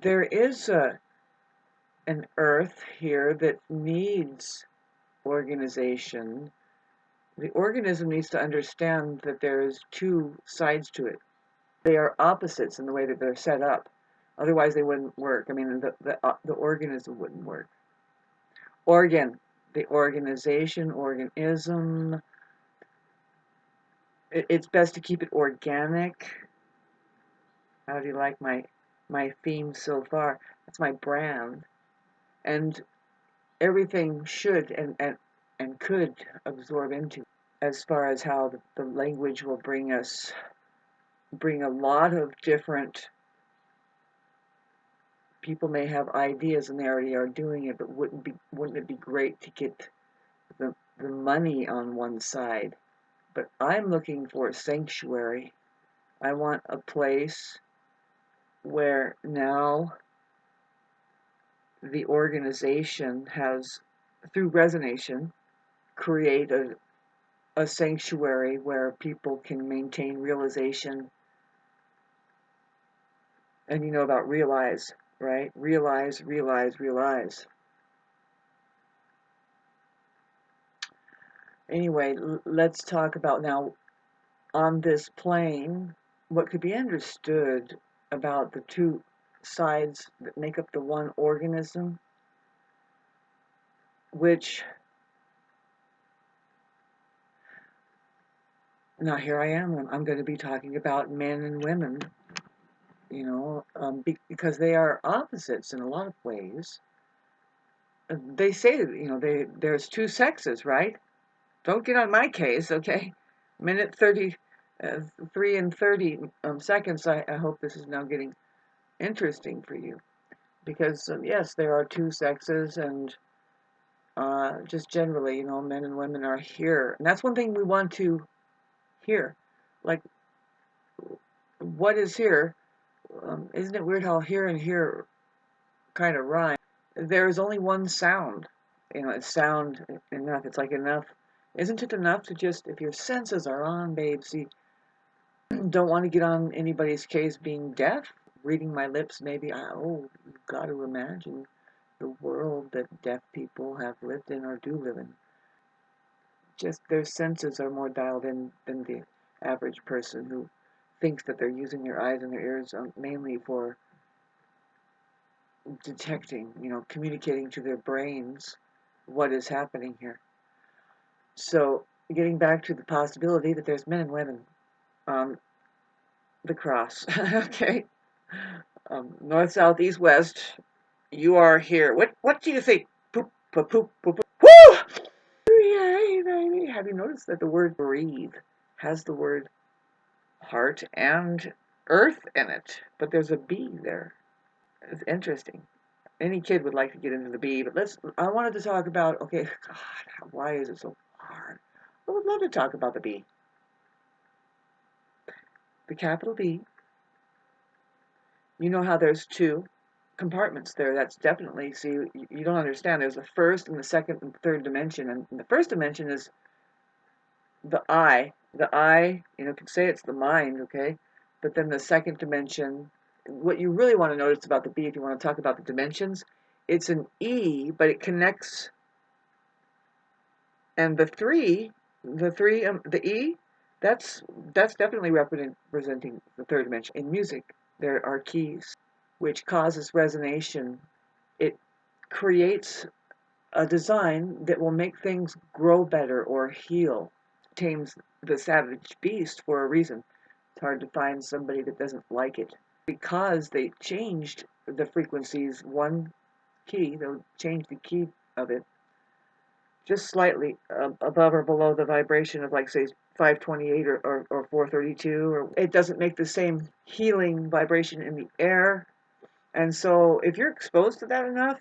there is an earth here that needs organization. The organism needs to understand that there's two sides to it. They are opposites in the way that they're set up. Otherwise, they wouldn't work. I mean, the organism wouldn't work. Organ, the organization, organism. It's best to keep it organic. How do you like my theme so far? That's my brand. And everything should and could absorb into, as far as how the language will bring a lot of different people may have ideas and they already are doing it, but wouldn't it be great to get the money on one side? But I'm looking for a sanctuary. I want a place where now the organization has, through REsonATiON, create a sanctuary where people can maintain realization. And you know about realize, right? Realize, realize, realize. Anyway, let's talk about now, on this plane, what could be understood about the two sides that make up the one organism, which, now here I am, I'm going to be talking about men and women, you know, because they are opposites in a lot of ways. They say, you know, there's two sexes, right? Don't get on my case, okay? Minute 3 and 30 seconds. I hope this is now getting interesting for you. Because, yes, there are two sexes, and just generally, you know, men and women are here. And that's one thing we want to hear. Like, what is here? Isn't it weird how here and here kind of rhyme? There is only one sound. You know, it's sound enough. It's like enough. Isn't it enough to just, if your senses are on, babe, see, don't want to get on anybody's case being deaf, reading my lips, maybe, you've got to imagine the world that deaf people have lived in or do live in. Just their senses are more dialed in than the average person who thinks that they're using their eyes and their ears mainly for detecting, you know, communicating to their brains what is happening here. So, getting back to the possibility that there's men and women on the cross, okay? North, south, east, west, you are here. What do you think? Poop, poop, poop, poop, poop. Woo! Yay, baby. Have you noticed that the word breathe has the word heart and earth in it? But there's a B there. It's interesting. Any kid would like to get into the B, but I wanted to talk about, okay, God, why is it so hard? I would love to talk about the B. The capital B. You know how there's two compartments there. That's definitely, see, you don't understand. There's the first and the second and third dimension. And the first dimension is the I. The I, you know, can say it's the mind, okay? But then the second dimension, what you really want to notice about the B, if you want to talk about the dimensions, it's an E, but it connects. And the E, that's definitely representing the third dimension. In music, there are keys, which causes resonation. It creates a design that will make things grow better or heal. Tames the savage beast for a reason. It's hard to find somebody that doesn't like it. Because they changed the frequencies, one key, they'll change the key of it just slightly above or below the vibration of, like, say, 528 or 432, or it doesn't make the same healing vibration in the air. And so if you're exposed to that enough,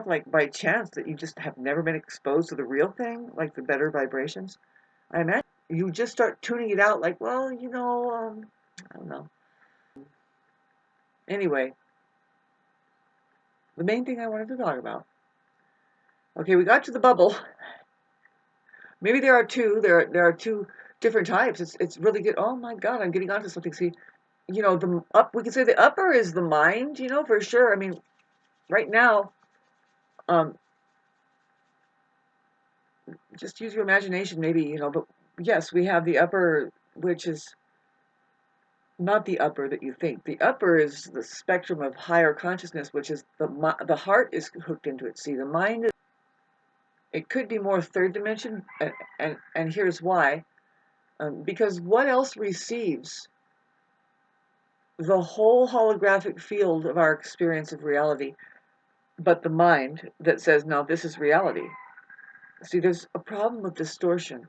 like by chance that you just have never been exposed to the real thing, like the better vibrations, I imagine you just start tuning it out like, well, you know, I don't know. Anyway, the main thing I wanted to talk about. Okay, we got to the bubble. Maybe there are two. There are two different types. It's really good. Oh my God, I'm getting onto something. See, you know, we can say the upper is the mind, you know, for sure. I mean, right now, um, just use your imagination, maybe, you know, but yes, we have the upper, which is not the upper that you think. The upper is the spectrum of higher consciousness, which is the heart is hooked into it. See, the mind is, it could be more third dimension, and here's why. Because what else receives the whole holographic field of our experience of reality but the mind that says, no, this is reality? See, there's a problem with distortion.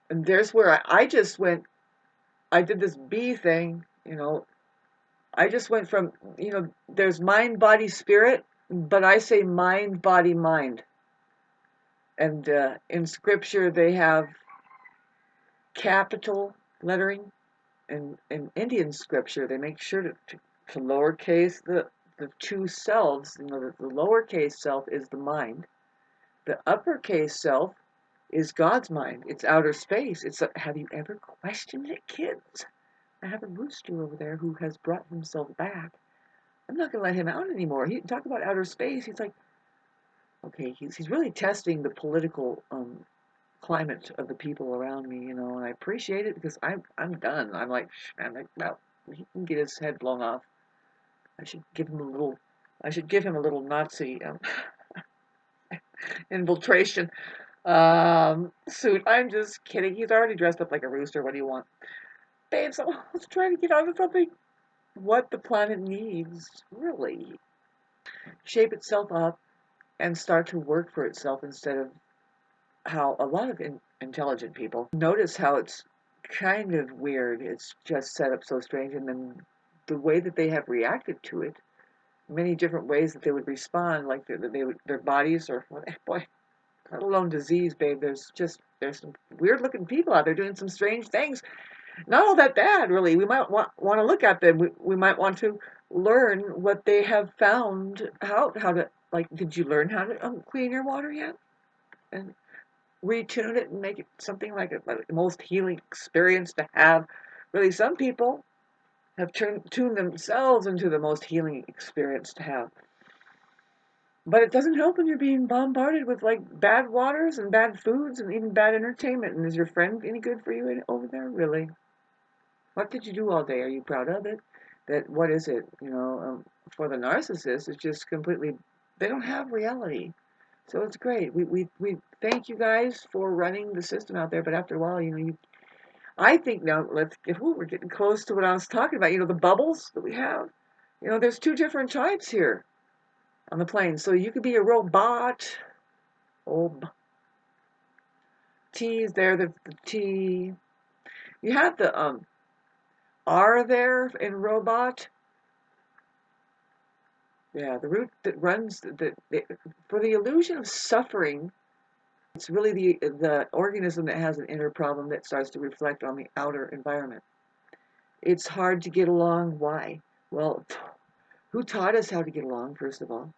And there's where I just went, I did this B thing, you know, I just went from, you know, there's mind, body, spirit, but I say mind, body, mind. And in scripture, they have capital lettering. And in Indian scripture, they make sure to lowercase the two selves. You know, the lowercase self is the mind. The uppercase self is God's mind. It's outer space. Have you ever questioned it, kids? I have a rooster over there who has brought himself back. I'm not going to let him out anymore. He talk about outer space. He's like, okay, he's really testing the political climate of the people around me, you know, and I appreciate it because I'm done. I'm like, man, well, he can get his head blown off. I should give him a little Nazi infiltration suit. I'm just kidding. He's already dressed up like a rooster. What do you want? Babe, so let's try to get on to something. What the planet needs, really. Shape itself up and start to work for itself instead of how a lot of intelligent people notice how it's kind of weird. It's just set up so strange. And then the way that they have reacted to it, many different ways that they would respond, like their bodies or, boy, let alone disease, babe. There's some weird looking people out there doing some strange things. Not all that bad, really. We might want to look at them. We might want to learn what they have found out. How to, like, did you learn how to clean your water yet? And retune it and make it something like the most healing experience to have. Really, some people have tuned themselves into the most healing experience to have. But it doesn't help when you're being bombarded with like bad waters and bad foods and even bad entertainment. And is your friend any good for you over there? Really? What did you do all day? Are you proud of it? That what is it? You know, for the narcissist, it's just completely. They don't have reality, so it's great. We thank you guys for running the system out there. But after a while, you know, I think now we're getting close to what I was talking about. You know, the bubbles that we have. You know, there's two different types here on the plane. So you could be a robot. Oh, T is there. The T. You have the R there in robot. Yeah, the root that runs for the illusion of suffering. It's really the organism that has an inner problem that starts to reflect on the outer environment. It's hard to get along. Why? Well, who taught us how to get along, first of all?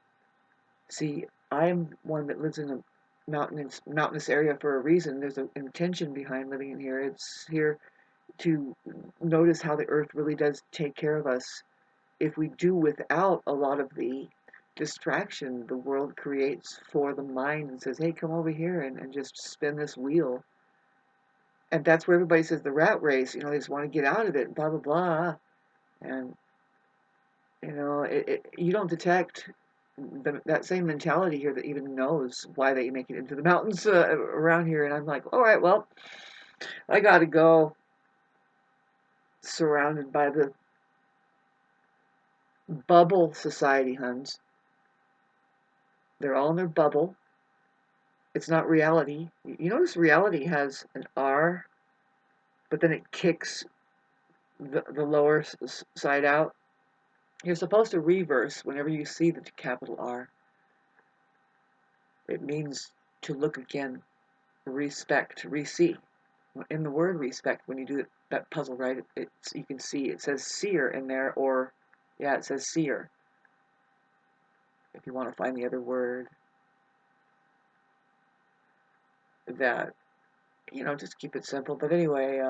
See, I'm one that lives in a mountainous area for a reason. There's an intention behind living in here. It's here to notice how the earth really does take care of us. If we do without a lot of the distraction the world creates for the mind and says, hey, come over here and just spin this wheel. And that's where everybody says the rat race, you know, they just want to get out of it, blah, blah, blah. And, you know, you don't detect that same mentality here that even knows why they make it into the mountains around here. And I'm like, all right, well, I got to go, surrounded by the bubble society, huns. They're all in their bubble. It's not reality. You notice reality has an R, but then it kicks the lower side out. You're supposed to reverse whenever you see the capital R. It means to look again, respect, re-see. In the word respect, when you do that puzzle, right, you can see it says seer in there, or, yeah, it says seer. If you want to find the other word, that, you know, just keep it simple. But anyway,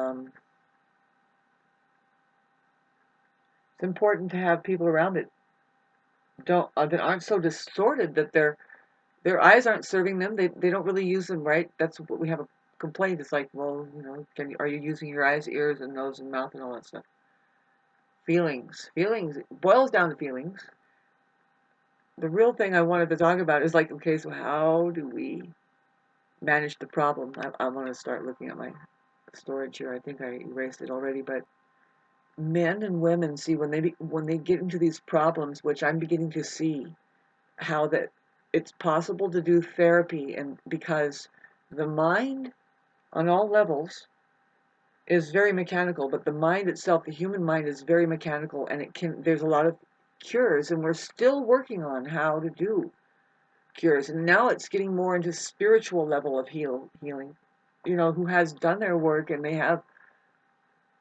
It's important to have people around that aren't so distorted that their eyes aren't serving them. They don't really use them right. That's what we have a complaint. It's like, well, are you using your eyes, ears, and nose and mouth and all that stuff? Feelings. It boils down to feelings. The real thing I wanted to talk about is like, okay, so how do we manage the problem? I'm going to start looking at my storage here. I think I erased it already, but men and women, see, when they get into these problems, which I'm beginning to see how that it's possible to do therapy, and because the mind on all levels is very mechanical, but the mind itself, the human mind, is very mechanical, and there's a lot of cures, and we're still working on how to do cures, and now it's getting more into spiritual level of healing, who has done their work and they have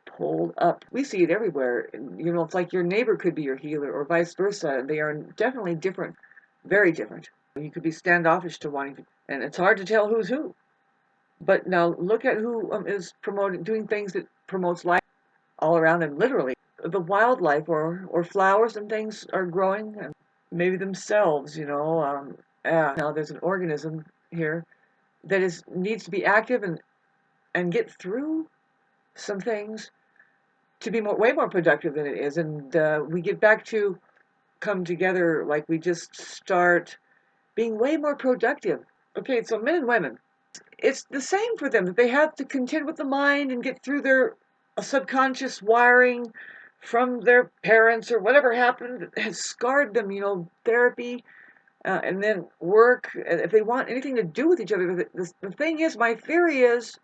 pulled up. We see it everywhere. It's like your neighbor could be your healer or vice versa. They are definitely different, very different. You could be standoffish to wanting to, and it's hard to tell who's who. But now look at who is doing things that promotes life all around them, literally. The wildlife or flowers and things are growing, and maybe themselves, now there's an organism here that needs to be active and get through some things to be way more productive than it is. And we get back to come together, like we just start being way more productive. Okay, so men and women, it's the same for them, that they have to contend with the mind and get through their subconscious wiring from their parents or whatever happened that has scarred them, therapy, and then work. If they want anything to do with each other, the thing is, my theory is,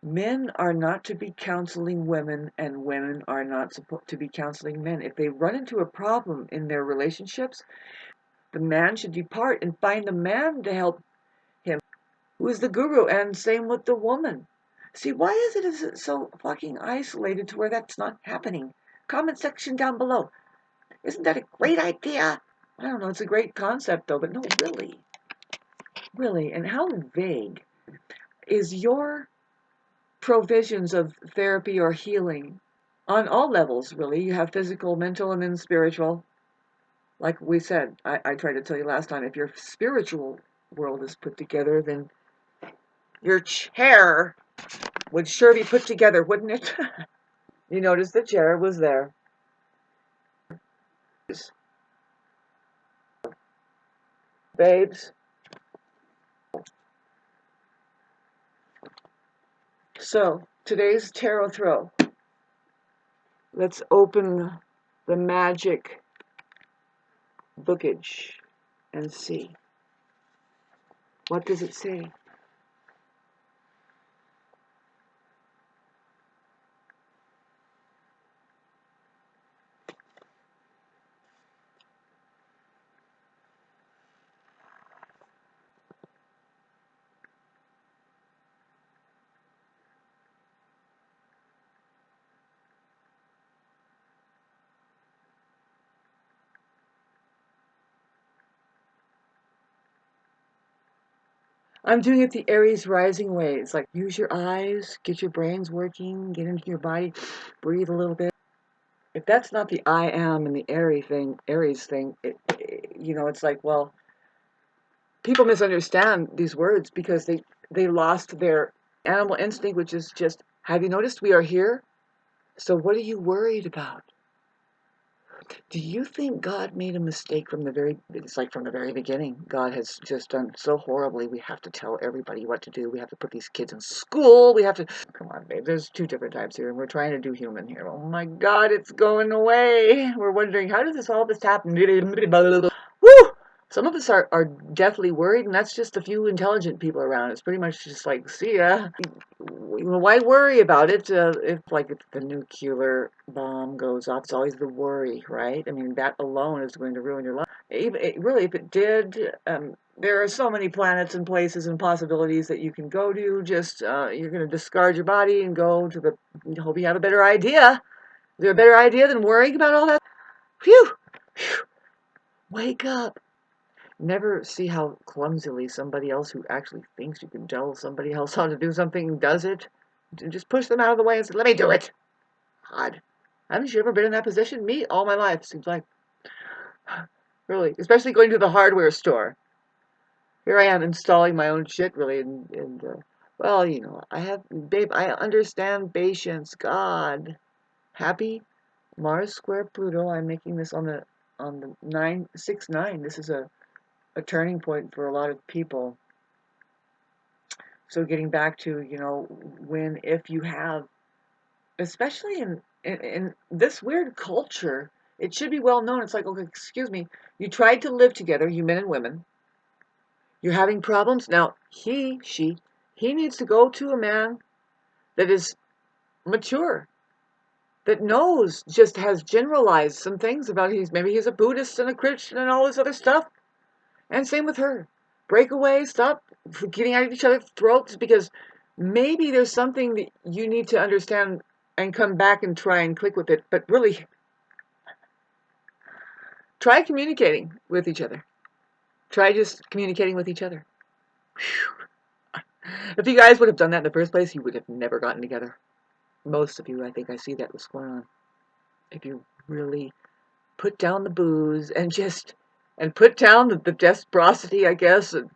men are not to be counseling women, and women are not supposed to be counseling men. If they run into a problem in their relationships, the man should depart and find a man to help him, who is the guru, and same with the woman. See, why is it so fucking isolated to where that's not happening? Comment section down below. Isn't that a great idea? I don't know, it's a great concept though, but no, really. Really, and how vague is your provisions of therapy or healing on all levels, really? You have physical, mental, and then spiritual. Like we said, I tried to tell you last time, if your spiritual world is put together, then your chair would sure be put together, wouldn't it? You notice the chair was there. Babes. So, today's tarot throw. Let's open the magic bookage and see. What does it say? I'm doing it the Aries rising way. It's like, use your eyes, get your brains working, get into your body, breathe a little bit. If that's not the I am and the Aries thing, it's like, well, people misunderstand these words because they lost their animal instinct, which is just, have you noticed we are here? So what are you worried about? Do you think God made a mistake from the very beginning? God has just done so horribly. We have to tell everybody what to do. We have to put these kids in school. We have to, come on, babe. There's two different types here, and we're trying to do human here. Oh my God, it's going away. We're wondering, how does all this happen? Woo! Some of us are deathly worried, and that's just a few intelligent people around. It's pretty much just like, see ya. Why worry about it? If the nuclear bomb goes off, it's always the worry, right? I mean, that alone is going to ruin your life. Really, if it did, there are so many planets and places and possibilities that you can go to. Just you're going to discard your body and go to the. Hope you have a better idea. Is there a better idea than worrying about all that? Phew! Phew. Wake up. Never see how clumsily somebody else who actually thinks you can tell somebody else how to do something does it. Just push them out of the way and say, let me do it. God. Haven't you ever been in that position? Me, all my life, seems like. Really, especially going to the hardware store. Here I am installing my own shit, really, and well, you know, babe, I understand patience. God, happy Mars square Pluto. I'm making this on the 969. This is a turning point for a lot of people. So getting back to, you know, when if you have, especially in this weird culture, it should be well known. It's like, okay, excuse me, you tried to live together, you men and women. You're having problems now. He needs to go to a man that is mature, that knows, just has generalized some things about maybe he's a Buddhist and a Christian and all this other stuff. And same with her. Break away, stop getting at each other's throats, because maybe there's something that you need to understand and come back and try and click with it. But really, try communicating with each other. Try just communicating with each other. Whew. If you guys would have done that in the first place, you would have never gotten together. Most of you, I think I see that what's going on. If you really put down the booze and put down the desperosity, I guess, and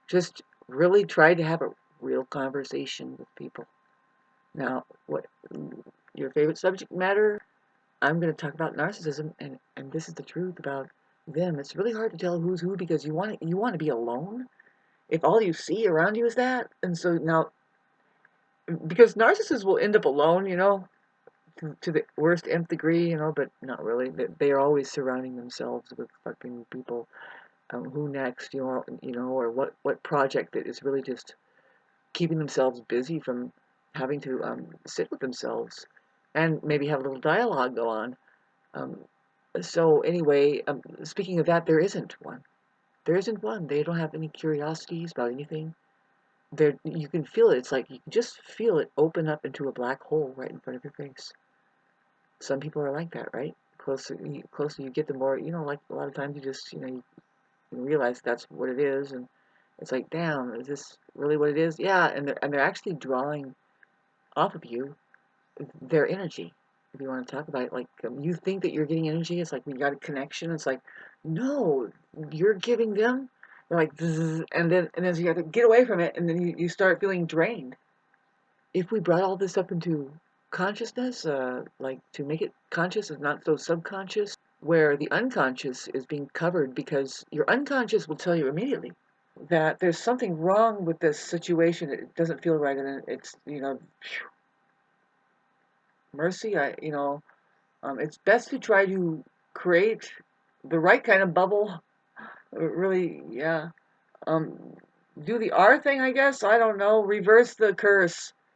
just really try to have a real conversation with people. Now, what your favorite subject matter? I'm going to talk about narcissism, and this is the truth about them. It's really hard to tell who's who, because you want to be alone if all you see around you is that. And so now, because narcissists will end up alone, you know, to the worst nth degree, you know, but not really. They are always surrounding themselves with fucking people. Who next, you know, or what project that is really just keeping themselves busy from having to sit with themselves and maybe have a little dialogue go on. Um, so anyway, speaking of that, there isn't one. There isn't one. They don't have any curiosities about anything. You can feel it. It's like you can just feel it open up into a black hole right in front of your face. Some people are like that, right? Closer you get, the more, you know, like a lot of times you just, you know, you realize that's what it is, and it's like, damn, is this really what it is? Yeah, and they're actually drawing off of you their energy. If you want to talk about it, like, you think that you're getting energy, it's like we got a connection. It's like, no, you're giving them. They're like, zzz, and then you have to get away from it, and then you start feeling drained. If we brought all this up into consciousness, like to make it conscious and not so subconscious, where the unconscious is being covered, because your unconscious will tell you immediately that there's something wrong with this situation. It doesn't feel right, and then it's, you know, mercy. It's best to try to create the right kind of bubble. Really, yeah. Um, do the R thing, I guess. I don't know. Reverse the curse.